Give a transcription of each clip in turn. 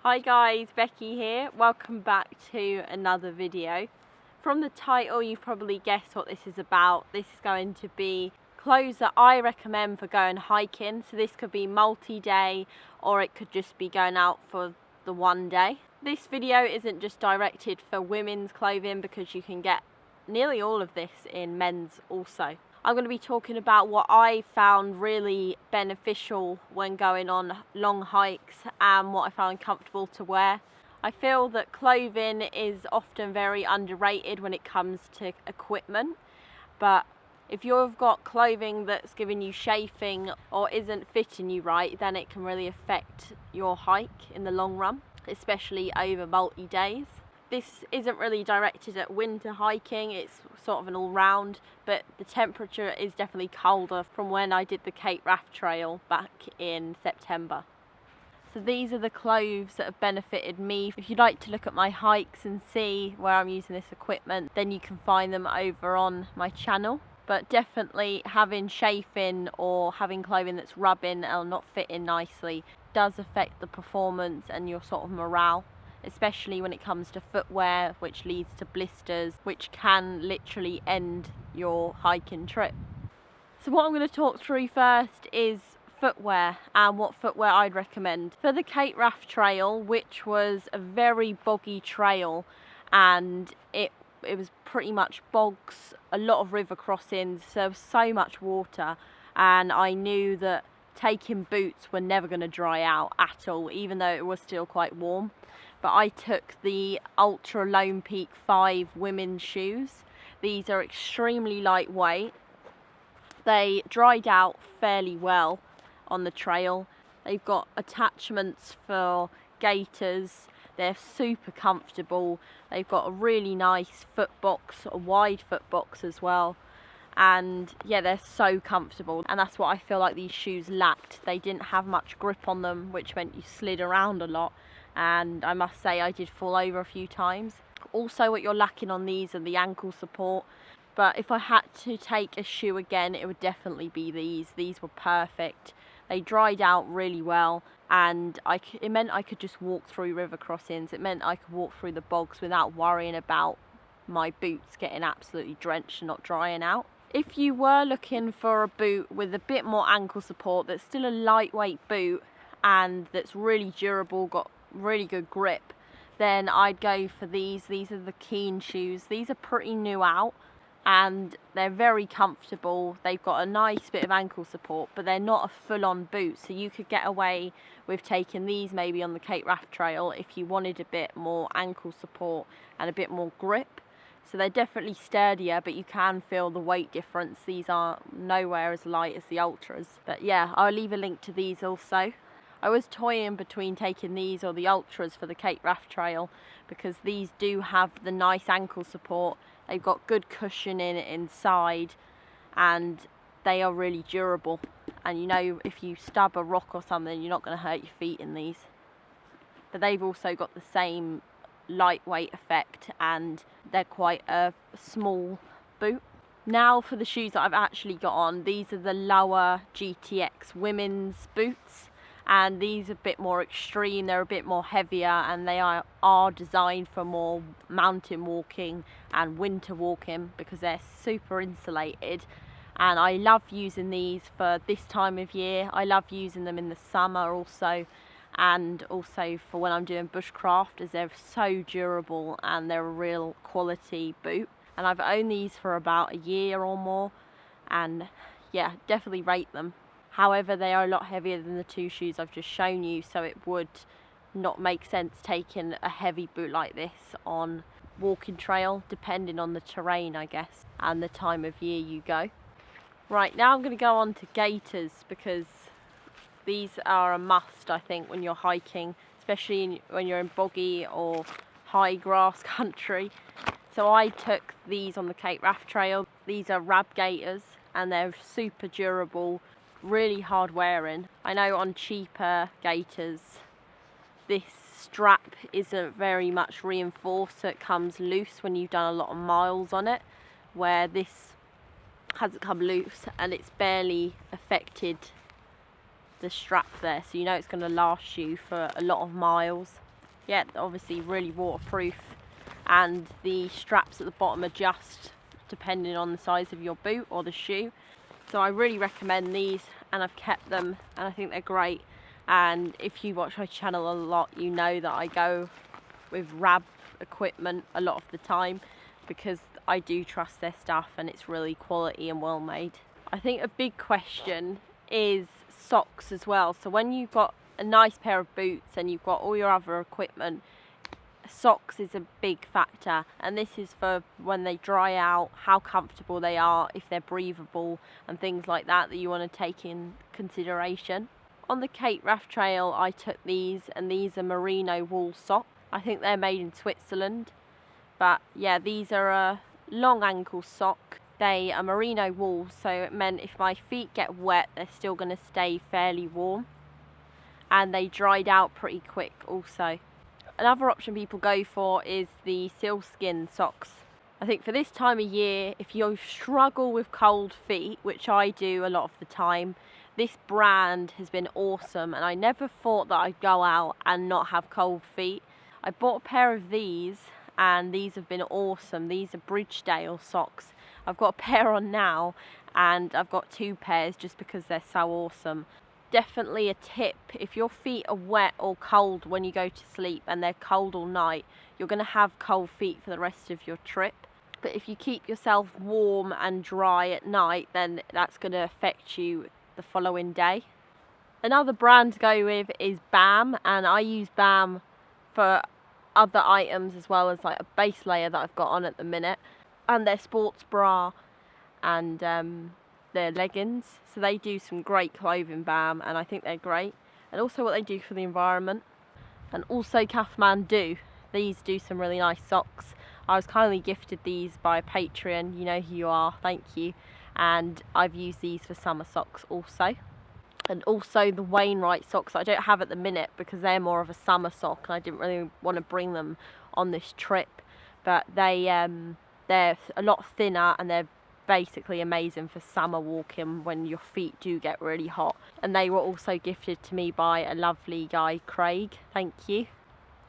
Hi guys, Becky here. Welcome back to another video. From the title you've probably guessed what this is about. This is going to be clothes that I recommend for going hiking. So this could be multi-day or it could just be going out for the one day. This video isn't just directed for women's clothing because you can get nearly all of this in men's also. I'm going to be talking about what I found really beneficial when going on long hikes and what I found comfortable to wear. I feel that clothing is often very underrated when it comes to equipment, but if you've got clothing that's giving you chafing or isn't fitting you right, then it can really affect your hike in the long run, especially over multi-days. This isn't really directed at winter hiking, it's sort of an all-round, but the temperature is definitely colder from when I did the Cape Wrath Trail back in September. So these are the clothes that have benefited me. If you'd like to look at my hikes and see where I'm using this equipment, then you can find them over on my channel. But definitely having chafing or having clothing that's rubbing or not fitting nicely does affect the performance and your sort of morale, especially when it comes to footwear, which leads to blisters, which can literally end your hiking trip. So what I'm going to talk through first is footwear and what footwear I'd recommend. For the Cape Wrath Trail, which was a very boggy trail, and it was pretty much bogs, a lot of river crossings, so there was so much water, and I knew that taking boots were never going to dry out at all, even though it was still quite warm. But I took the Ultra Lone Peak 5 women's shoes. These are extremely lightweight. They dried out fairly well on the trail. They've got attachments for gaiters. They're super comfortable. They've got a really nice foot box, a wide foot box as well. And yeah, they're so comfortable, and that's what I feel like these shoes lacked. They didn't have much grip on them, which meant you slid around a lot, and I must say I did fall over a few times. Also, what you're lacking on these are the ankle support, but if I had to take a shoe again, it would definitely be these. These were perfect. They dried out really well, and it meant I could just walk through river crossings. It meant I could walk through the bogs without worrying about my boots getting absolutely drenched and not drying out. If you were looking for a boot with a bit more ankle support, that's still a lightweight boot and that's really durable, got really good grip, then I'd go for these. These are the Keen shoes. These are pretty new out and they're very comfortable. They've got a nice bit of ankle support, but they're not a full-on boot, so you could get away with taking these maybe on the Cape Wrath Trail if you wanted a bit more ankle support and a bit more grip. So they're definitely sturdier, but you can feel the weight difference. These are nowhere as light as the Ultras. But yeah, I'll leave a link to these also. I was toying between taking these or the Ultras for the Cape Wrath Trail because these do have the nice ankle support. They've got good cushioning inside and they are really durable. And you know, if you stub a rock or something, you're not going to hurt your feet in these. But they've also got the same lightweight effect and they're quite a small boot. Now for the shoes that I've actually got on, these are the lower GTX women's boots, and these are a bit more extreme. They're a bit more heavier and they are designed for more mountain walking and winter walking because they're super insulated, and I love using these for this time of year. I love using them in the summer also, and also for when I'm doing bushcraft, as they're so durable and they're a real quality boot. And I've owned these for about a year or more, and yeah, definitely rate them. However, they are a lot heavier than the two shoes I've just shown you, so it would not make sense taking a heavy boot like this on walking trail, depending on the terrain, I guess, and the time of year you go. Right, now I'm going to go on to gaiters because these are a must, I think, when you're hiking, especially when you're in boggy or high grass country. So I took these on the Cape Wrath Trail. These are rab gaiters and they're super durable, really hard wearing. I know on cheaper gaiters this strap isn't very much reinforced, so it comes loose when you've done a lot of miles on it, where this hasn't come loose and it's barely affected the strap there, so you know it's going to last you for a lot of miles. yeah, obviously really waterproof, and the straps at the bottom adjust depending on the size of your boot or the shoe. So I really recommend these, and I've kept them and I think they're great. And if you watch my channel a lot, you know that I go with Rab equipment a lot of the time because I do trust their stuff and it's really quality and well made. I think a big question is socks as well. So when you've got a nice pair of boots and you've got all your other equipment, socks is a big factor, and this is for when they dry out, how comfortable they are, if they're breathable and things like that you want to take in consideration. On the Cape Wrath Trail I took these, and these are merino wool socks. I think they're made in Switzerland, but yeah, these are a long ankle sock. They are merino wool, so it meant if my feet get wet they're still going to stay fairly warm, and they dried out pretty quick also. Another option people go for is the sealskin socks. I think for this time of year, if you struggle with cold feet, which I do a lot of the time, this brand has been awesome, and I never thought that I'd go out and not have cold feet. I bought a pair of these and these have been awesome. These are Bridgedale socks. I've got a pair on now and I've got 2 pairs just because they're so awesome. Definitely a tip, if your feet are wet or cold when you go to sleep and they're cold all night, you're going to have cold feet for the rest of your trip. But if you keep yourself warm and dry at night, then that's going to affect you the following day. Another brand to go with is BAM, and I use BAM for other items as well as like a base layer that I've got on at the minute, and their sports bra and their leggings. So they do some great clothing, BAM, and I think they're great. And also what they do for the environment. And also Kathmandu, these do some really nice socks. I was kindly gifted these by a Patreon, you know who you are, thank you. And I've used these for summer socks also. And also the Wainwright socks I don't have at the minute because they're more of a summer sock and I didn't really want to bring them on this trip. But they're a lot thinner and they're basically amazing for summer walking when your feet do get really hot. And they were also gifted to me by a lovely guy, Craig, thank you.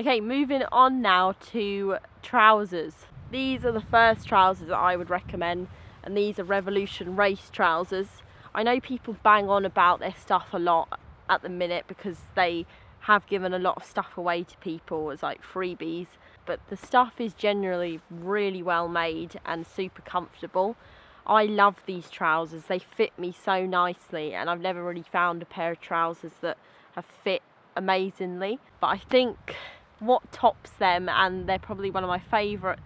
Okay, moving on now to trousers. These are the first trousers that I would recommend, and these are Revolution Race trousers. I know people bang on about their stuff a lot at the minute because they have given a lot of stuff away to people as like freebies, but the stuff is generally really well made and super comfortable. I love these trousers, they fit me so nicely, and I've never really found a pair of trousers that have fit amazingly. But I think what tops them, and they're probably one of my favourite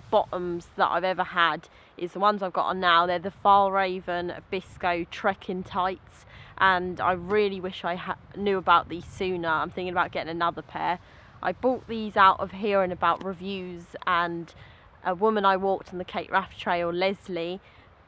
bottoms that I've ever had, is the ones I've got on now. They're the Fjällräven Bisco trekking tights, and I really wish I knew about these sooner. I'm thinking about getting another pair. I bought these out of hearing about reviews, and a woman I walked on the Cape Wrath Trail, Leslie,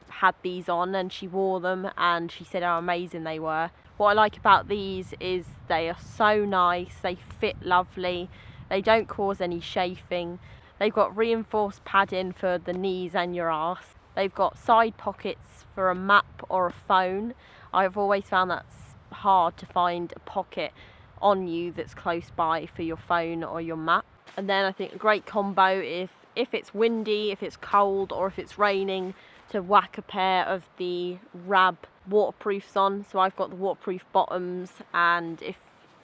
had these on and she wore them and she said how amazing they were. What I like about these is they are so nice, they fit lovely, they don't cause any chafing, they've got reinforced padding for the knees and your arse, they've got side pockets for a map or a phone. I've always found that's hard to find a pocket on you that's close by for your phone or your map. And then I think a great combo if it's windy, if it's cold, or if it's raining, to whack a pair of the Rab waterproofs on. So I've got the waterproof bottoms, and if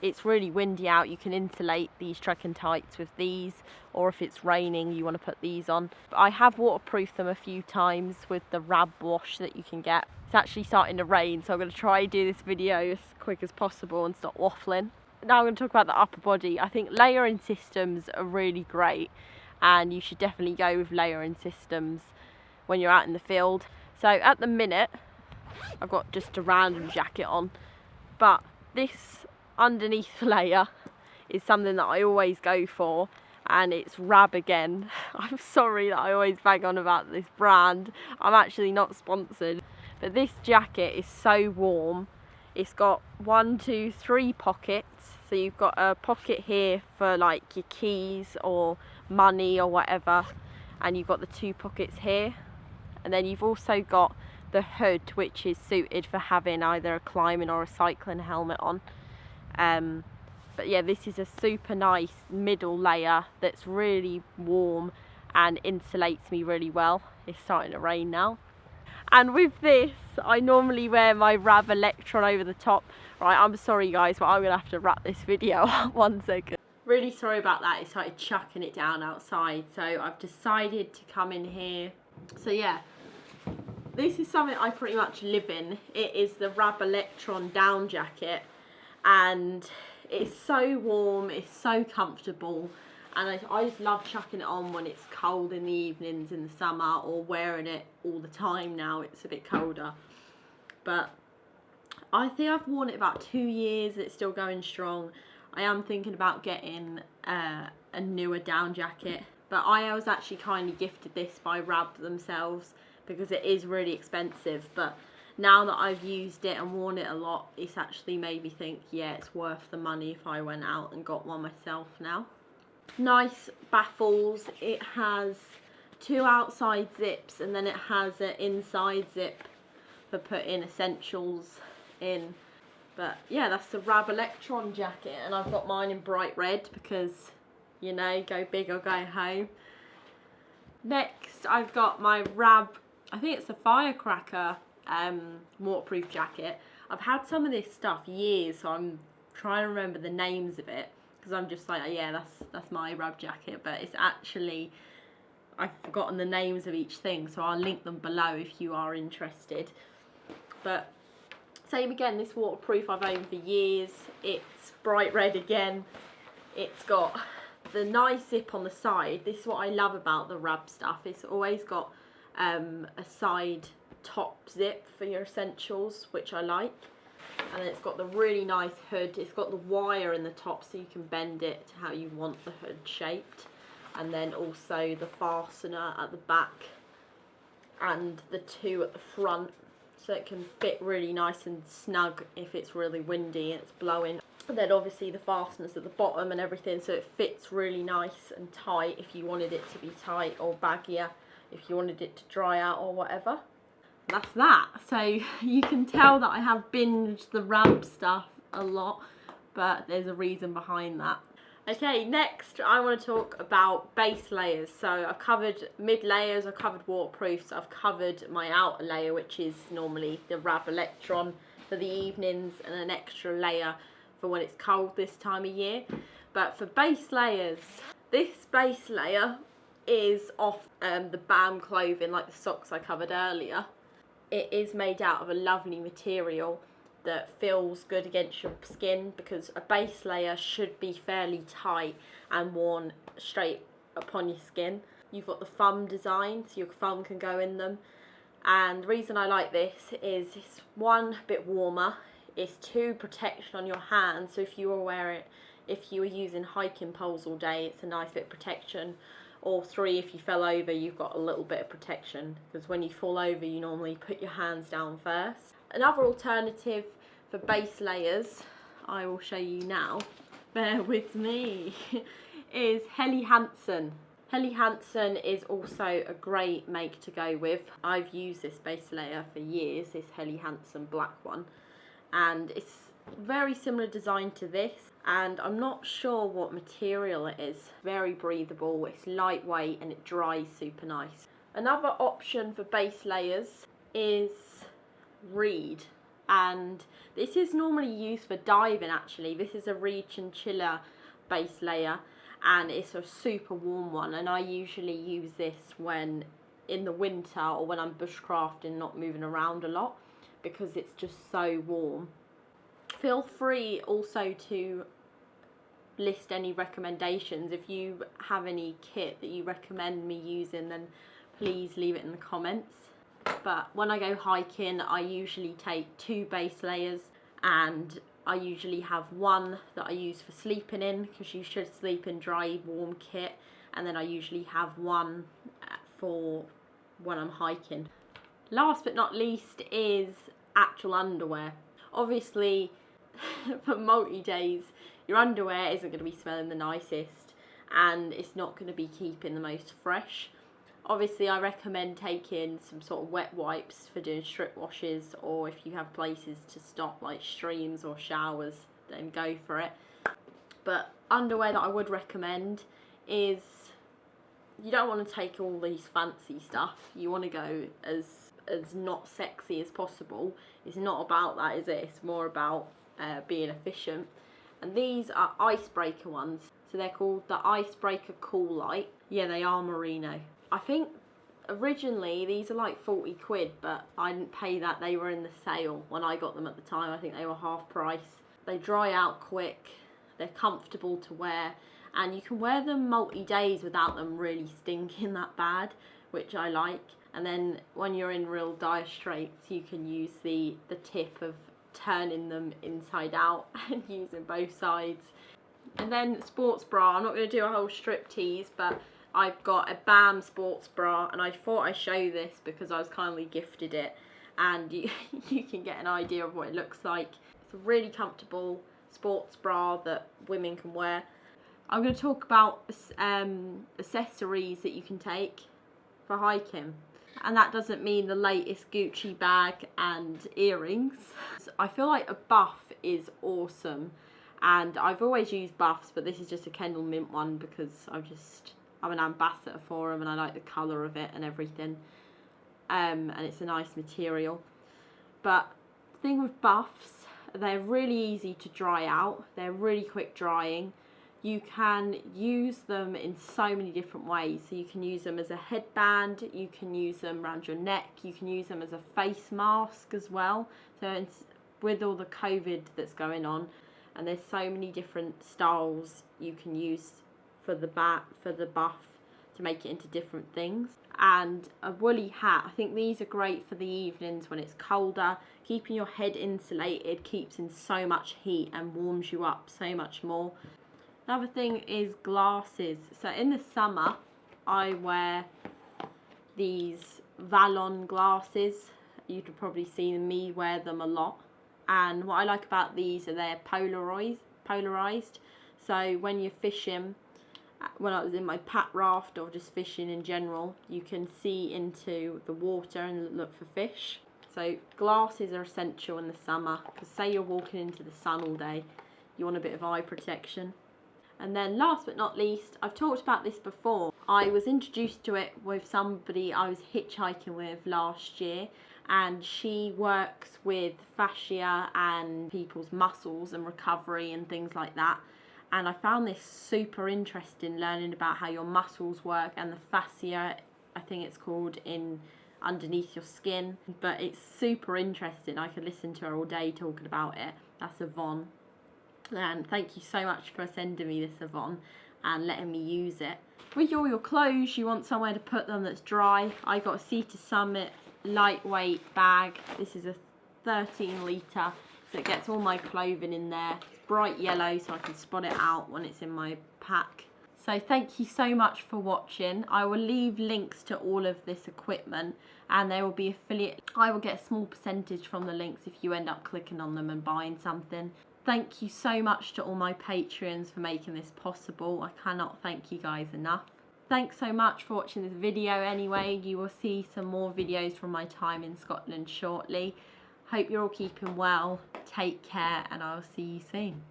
it's really windy out you can insulate these trekking tights with these, or if it's raining you want to put these on. But I have waterproofed them a few times with the Rab wash that you can get. It's actually starting to rain, so I'm going to try and do this video as quick as possible and stop waffling. Now I'm going to talk about the upper body. I think layering systems are really great, and you should definitely go with layering systems when you're out in the field. So at the minute I've got just a random jacket on, but this underneath layer is something that I always go for, and it's Rab again. I'm sorry that I always bang on about this brand, I'm actually not sponsored, but this jacket is so warm. It's got 1, 2, 3 pockets, so you've got a pocket here for like your keys or money or whatever, and you've got the 2 pockets here, and then you've also got the hood, which is suited for having either a climbing or a cycling helmet on. But But yeah, this is a super nice middle layer that's really warm and insulates me really well. It's starting to rain now. And with this, I normally wear my Rab Electron over the top. Right, I'm sorry guys, but I'm gonna have to wrap this video up 1 second. Really sorry about that, it started chucking it down outside. So I've decided to come in here. So yeah, this is something I pretty much live in. It is the Rab Electron down jacket. And it's so warm, it's so comfortable. And I just love chucking it on when it's cold in the evenings in the summer, or wearing it all the time now it's a bit colder. But I think I've worn it about 2 years, it's still going strong. I am thinking about getting a newer down jacket, but I was actually kindly gifted this by Rab themselves because it is really expensive. But now that I've used it and worn it a lot, it's actually made me think, yeah, it's worth the money if I went out and got one myself now. Nice baffles. It has 2 outside zips and then it has an inside zip for putting essentials in. But yeah, that's the Rab Electron jacket, and I've got mine in bright red because, you know, go big or go home. Next I've got my Rab, I think it's a Firecracker waterproof jacket. I've had some of this stuff years, so I'm trying to remember the names of it, because I'm just like, oh, yeah, that's my Rab jacket, but it's actually, I've forgotten the names of each thing, so I'll link them below if you are interested. But same again, this waterproof I've owned for years. It's bright red again. It's got the nice zip on the side. This is what I love about the Rab stuff. It's always got a side top zip for your essentials, which I like. And then it's got the really nice hood. It's got the wire in the top so you can bend it to how you want the hood shaped. And then also the fastener at the back and the 2 at the front, so it can fit really nice and snug if it's really windy and it's blowing. And then obviously the fasteners at the bottom and everything, so it fits really nice and tight if you wanted it to be tight, or baggier if you wanted it to dry out or whatever. That's that. So you can tell that I have binged the Rab stuff a lot, but there's a reason behind that. Okay, next I want to talk about base layers. So I've covered mid layers, I've covered waterproofs, I've covered my outer layer, which is normally the Rab Electron for the evenings, and an extra layer for when it's cold this time of year. But for base layers, this base layer is off the BAM clothing, like the socks I covered earlier. It is made out of a lovely material that feels good against your skin, because a base layer should be fairly tight and worn straight upon your skin. You've got the thumb design, so your thumb can go in them. And the reason I like this is it's 1, a bit warmer, it's 2, protection on your hands, so if you were using hiking poles all day, it's a nice bit of protection. Or 3, if you fell over, you've got a little bit of protection, because when you fall over you normally put your hands down first. Another alternative for base layers, I will show you now, bear with me, is Helly Hansen. Helly Hansen is also a great make to go with. I've used this base layer for years, this Helly Hansen black one, and it's very similar design to this, and I'm not sure what material it is. Very breathable, it's lightweight, and it dries super nice. Another option for base layers is Reed, and this is normally used for diving actually. This is a Reed Chinchilla base layer, and it's a super warm one, and I usually use this when in the winter or when I'm bushcrafting, not moving around a lot, because it's just so warm. Feel free also to list any recommendations. If you have any kit that you recommend me using, then please leave it in the comments. But when I go hiking, I usually take 2 base layers, and I usually have 1 that I use for sleeping in, because you should sleep in dry, warm kit, and then I usually have 1 for when I'm hiking. Last but not least is actual underwear. Obviously, for multi-days, your underwear isn't going to be smelling the nicest, and it's not going to be keeping the most fresh. Obviously, I recommend taking some sort of wet wipes for doing strip washes, or if you have places to stop like streams or showers, then go for it. But underwear that I would recommend is, you don't want to take all these fancy stuff. You want to go as not sexy as possible. It's not about that, is it? It's more about being efficient. And these are icebreaker ones. So they're called the Icebreaker Cool Light. Yeah, they are merino. I think originally these are like 40 quid, but I didn't pay that. They were in the sale when I got them at the time. I think they were half price. They dry out quick. They're comfortable to wear. And you can wear them multi-days without them really stinking that bad, which I like. And then when you're in real dire straits, you can use the tip of turning them inside out and using both sides. And then sports bra. I'm not going to do a whole striptease, but I've got a BAM sports bra, and I thought I'd show this because I was kindly gifted it, and you can get an idea of what it looks like. It's a really comfortable sports bra that women can wear. I'm going to talk about accessories that you can take for hiking. And that doesn't mean the latest Gucci bag and earrings. I feel like a buff is awesome. And I've always used buffs, but this is just a Kendall Mint one because I'm an ambassador for them and I like the colour of it and everything. And it's a nice material. But the thing with buffs, they're really easy to dry out. They're really quick drying. You can use them in so many different ways. So you can use them as a headband, you can use them around your neck, you can use them as a face mask as well. So with all the COVID that's going on, and there's so many different styles you can use for the buff to make it into different things. And a woolly hat, I think these are great for the evenings when it's colder. Keeping your head insulated keeps in so much heat and warms you up so much more. Another thing is glasses. So in the summer, I wear these Vallon glasses. You could probably see me wear them a lot. And what I like about these are they're polarized. So when you're fishing, when I was in my pack raft or just fishing in general, you can see into the water and look for fish. So glasses are essential in the summer because say you're walking into the sun all day, you want a bit of eye protection. And then last but not least, I've talked about this before. I was introduced to it with somebody I was hitchhiking with last year, and she works with fascia and people's muscles and recovery and things like that. And I found this super interesting, learning about how your muscles work and the fascia, I think it's called, in underneath your skin. But it's super interesting. I could listen to her all day talking about it. That's Yvonne. And thank you so much for sending me this, Yvonne, and letting me use it. With all your clothes, you want somewhere to put them that's dry. I got a Sea to Summit lightweight bag. This is a 13 litre, so it gets all my clothing in there. It's bright yellow, so I can spot it out when it's in my pack. So thank you so much for watching. I will leave links to all of this equipment, and there will be affiliate. I will get a small percentage from the links if you end up clicking on them and buying something. Thank you so much to all my Patreons for making this possible. I cannot thank you guys enough. Thanks so much for watching this video anyway. You will see some more videos from my time in Scotland shortly. Hope you're all keeping well. Take care, and I'll see you soon.